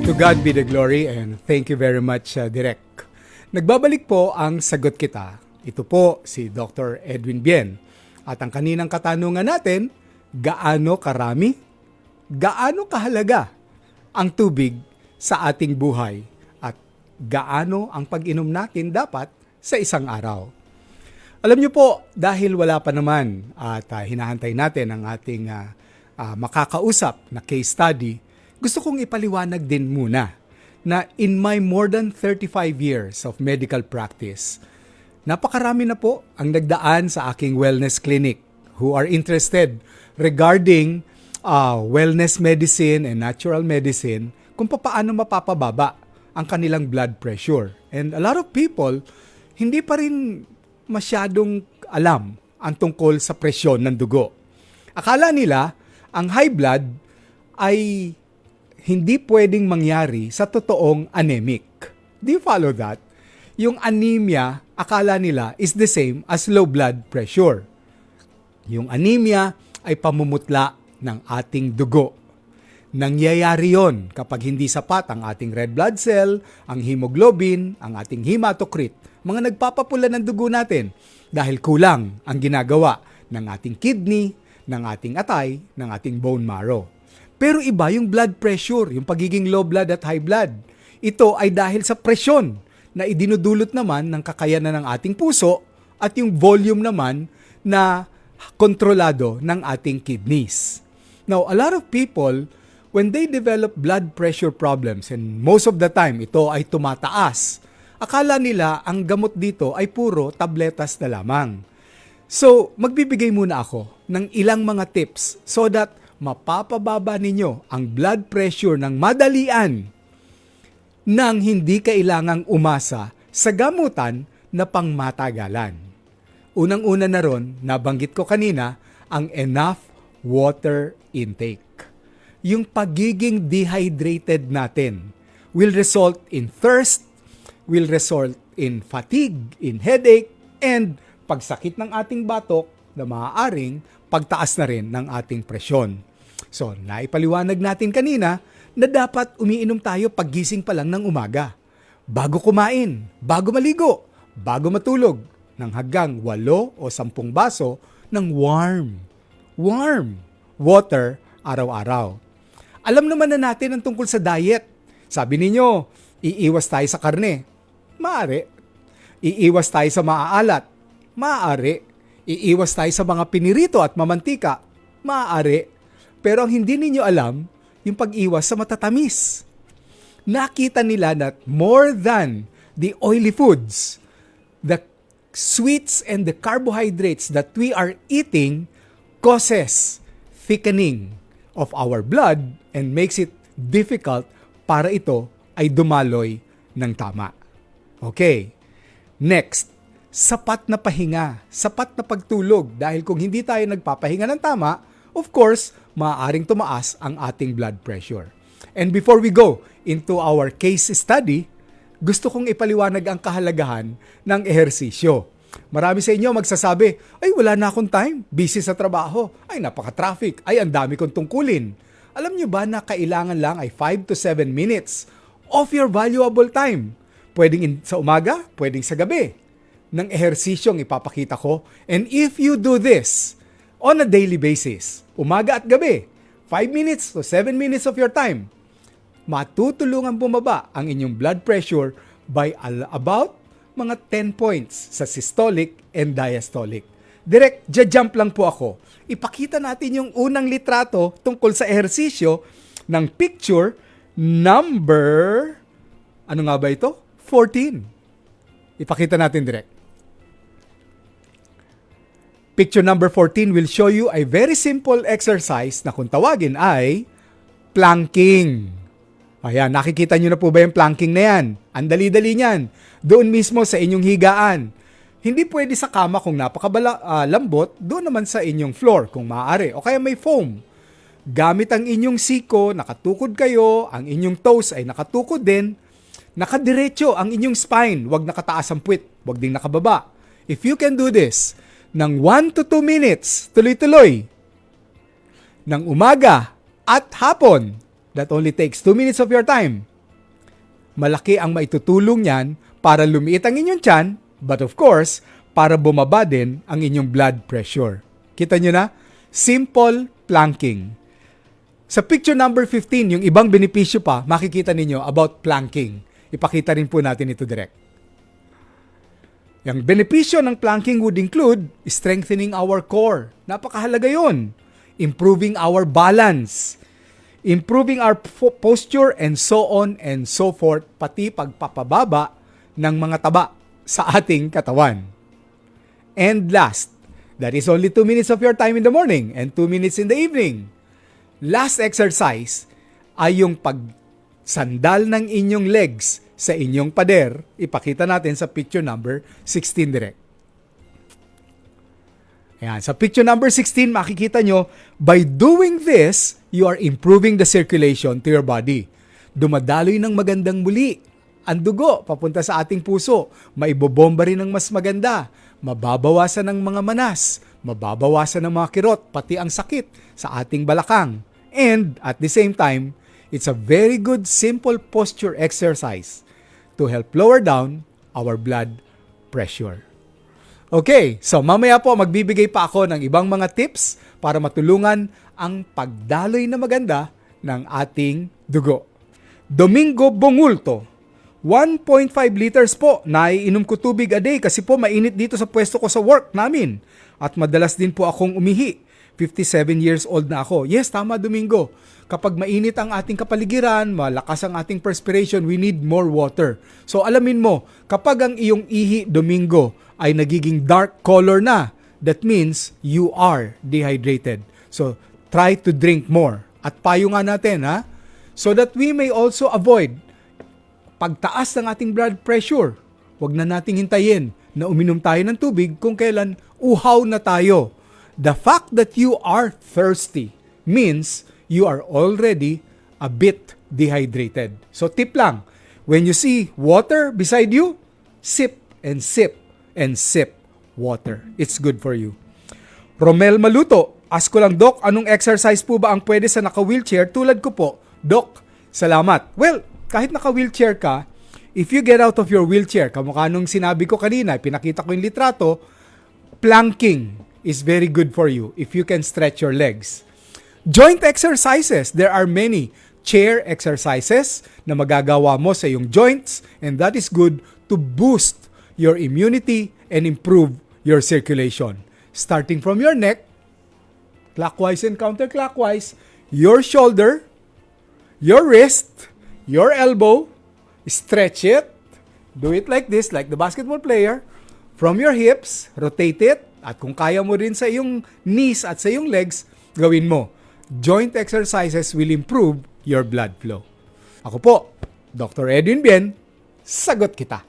To God be the glory and thank you very much, Direk. Nagbabalik po ang Sagot Kita. Ito po si Dr. Edwin Bien. At ang kaninang katanungan natin, gaano karami, gaano kahalaga ang tubig sa ating buhay at gaano ang pag-inom natin dapat sa isang araw. Alam niyo po, dahil wala pa naman at hinahantay natin ang ating makakausap na case study, gusto kong ipaliwanag din muna na in my more than 35 years of medical practice, napakarami na po ang nagdaan sa aking wellness clinic who are interested regarding wellness medicine and natural medicine kung paano mapapababa ang kanilang blood pressure. And a lot of people, hindi pa rin masyadong alam ang tungkol sa presyon ng dugo. Akala nila ang high blood ay hindi pwedeng mangyari sa totoong anemic. Do you follow that? Yung anemia, akala nila is the same as low blood pressure. Yung anemia ay pamumutla ng ating dugo. Nangyayari yon kapag hindi sapat ang ating red blood cell, ang hemoglobin, ang ating hematocrit, mga nagpapapula ng dugo natin dahil kulang ang ginagawa ng ating kidney, ng ating atay, ng ating bone marrow. Pero iba yung blood pressure, yung pagiging low blood at high blood. Ito ay dahil sa presyon na idinudulot naman ng kakayanan ng ating puso at yung volume naman na kontrolado ng ating kidneys. Now, a lot of people, when they develop blood pressure problems, and most of the time ito ay tumataas, akala nila ang gamot dito ay puro tabletas na lamang. So, magbibigay muna ako ng ilang mga tips so that mapapababa ninyo ang blood pressure ng madalian nang hindi kailangang umasa sa gamutan na pangmatagalan. Unang-una na ron, nabanggit ko kanina, ang enough water intake. Yung pagiging dehydrated natin will result in thirst, will result in fatigue, in headache, and pagsakit ng ating batok na maaaring pagtaas na rin ng ating presyon. So, naipaliwanag natin kanina na dapat umiinom tayo paggising pa lang ng umaga. Bago kumain, bago maligo, bago matulog, ng hanggang 8 o 10 baso ng warm water araw-araw. Alam naman na natin ang tungkol sa diet. Sabi ninyo, iiwas tayo sa karne. Maaari. Iiwas tayo sa maaalat. Maaari. Iiwas tayo sa mga pinirito at mamantika. Maaari. Pero ang hindi ninyo alam, yung pag-iwas sa matatamis. Nakita nila that more than the oily foods, the sweets and the carbohydrates that we are eating causes thickening of our blood and makes it difficult para ito ay dumaloy ng tama. Okay. Next, sapat na pahinga, sapat na pagtulog dahil kung hindi tayo nagpapahinga ng tama, of course, maaaring tumaas ang ating blood pressure. And before we go into our case study, gusto kong ipaliwanag ang kahalagahan ng ehersisyo. Marami sa inyo magsasabi, ay wala na akong time, busy sa trabaho, ay napaka-traffic, ay ang dami kong tungkulin. Alam nyo ba na kailangan lang ay 5 to 7 minutes of your valuable time? Pwedeng sa umaga, pwedeng sa gabi, ng ehersisyong ipapakita ko. And if you do this on a daily basis, umaga at gabi, 5 minutes to 7 minutes of your time, matutulungan bumaba ang inyong blood pressure by about mga 10 points sa systolic and diastolic. Direct, jump lang po ako. Ipakita natin yung unang litrato tungkol sa ehersisyo ng picture number, ano nga ba ito? 14. Ipakita natin direct. Picture number 14 will show you a very simple exercise na kung tawagin ay planking. Ayan, nakikita nyo na po ba yung planking na yan? Ang dali-dali niyan. Doon mismo sa inyong higaan. Hindi pwede sa kama kung napakalambot, doon naman sa inyong floor kung maaari. O kaya may foam. Gamit ang inyong siko, nakatukod kayo, ang inyong toes ay nakatukod din, nakadiretso ang inyong spine, wag nakataas ang puwit, wag ding nakababa. If you can do this, ng 1 to 2 minutes, tuloy-tuloy, ng umaga at hapon, that only takes 2 minutes of your time, malaki ang maitutulong niyan para lumiit ang inyong tiyan, but of course, para bumaba din ang inyong blood pressure. Kita nyo na? Simple planking. Sa picture number 15, yung ibang benepisyo pa, makikita ninyo about planking. Ipakita rin po natin ito direct. Yung benepisyo ng planking would include strengthening our core. Napakahalaga yun. Improving our balance. Improving our posture and so on and so forth. Pati pagpapababa ng mga taba sa ating katawan. And last, that is only 2 minutes of your time in the morning and 2 minutes in the evening. Last exercise ay yung pagsandal ng inyong legs sa inyong pader. Ipakita natin sa picture number 16 direct. Ayan, sa picture number 16, makikita nyo, by doing this, you are improving the circulation to your body. Dumadaloy ng magandang muli ang dugo papunta sa ating puso. Maibobomba rin ng mas maganda. Mababawasan ng mga manas. Mababawasan ng mga kirot, pati ang sakit sa ating balakang. And at the same time, it's a very good simple posture exercise to help lower down our blood pressure. Okay, so mamaya po magbibigay pa ako ng ibang mga tips para matulungan ang pagdaloy na maganda ng ating dugo. Domingo Bongulto, 1.5 liters po na iinom ko tubig a day kasi po mainit dito sa pwesto ko sa work namin. At madalas din po akong umihi. 57 years old na ako. Yes, tama Domingo. Kapag mainit ang ating kapaligiran, malakas ang ating perspiration, we need more water. So alamin mo, kapag ang iyong ihi Domingo ay nagiging dark color na, that means you are dehydrated. So try to drink more. At payo nga natin, ha? So that we may also avoid pagtaas ng ating blood pressure. Huwag na nating hintayin na uminom tayo ng tubig kung kailan uhaw na tayo. The fact that you are thirsty means you are already a bit dehydrated. So tip lang, when you see water beside you, sip and sip and sip water. It's good for you. Romel Maluto, ask ko lang, Doc, anong exercise po ba ang pwede sa naka-wheelchair tulad ko po? Doc, salamat. Well, kahit naka-wheelchair ka, if you get out of your wheelchair, kamukha nung sinabi ko kanina, pinakita ko yung litrato, planking is very good for you if you can stretch your legs. Joint exercises, there are many chair exercises na magagawa mo sa iyong joints, and that is good to boost your immunity and improve your circulation. Starting from your neck, clockwise and counterclockwise, your shoulder, your wrist, your elbow, stretch it, do it like this, like the basketball player, from your hips, rotate it, at kung kaya mo rin sa iyong knees at sa iyong legs, gawin mo. Joint exercises will improve your blood flow. Ako po, Dr. Edwin Bien, sagot kita.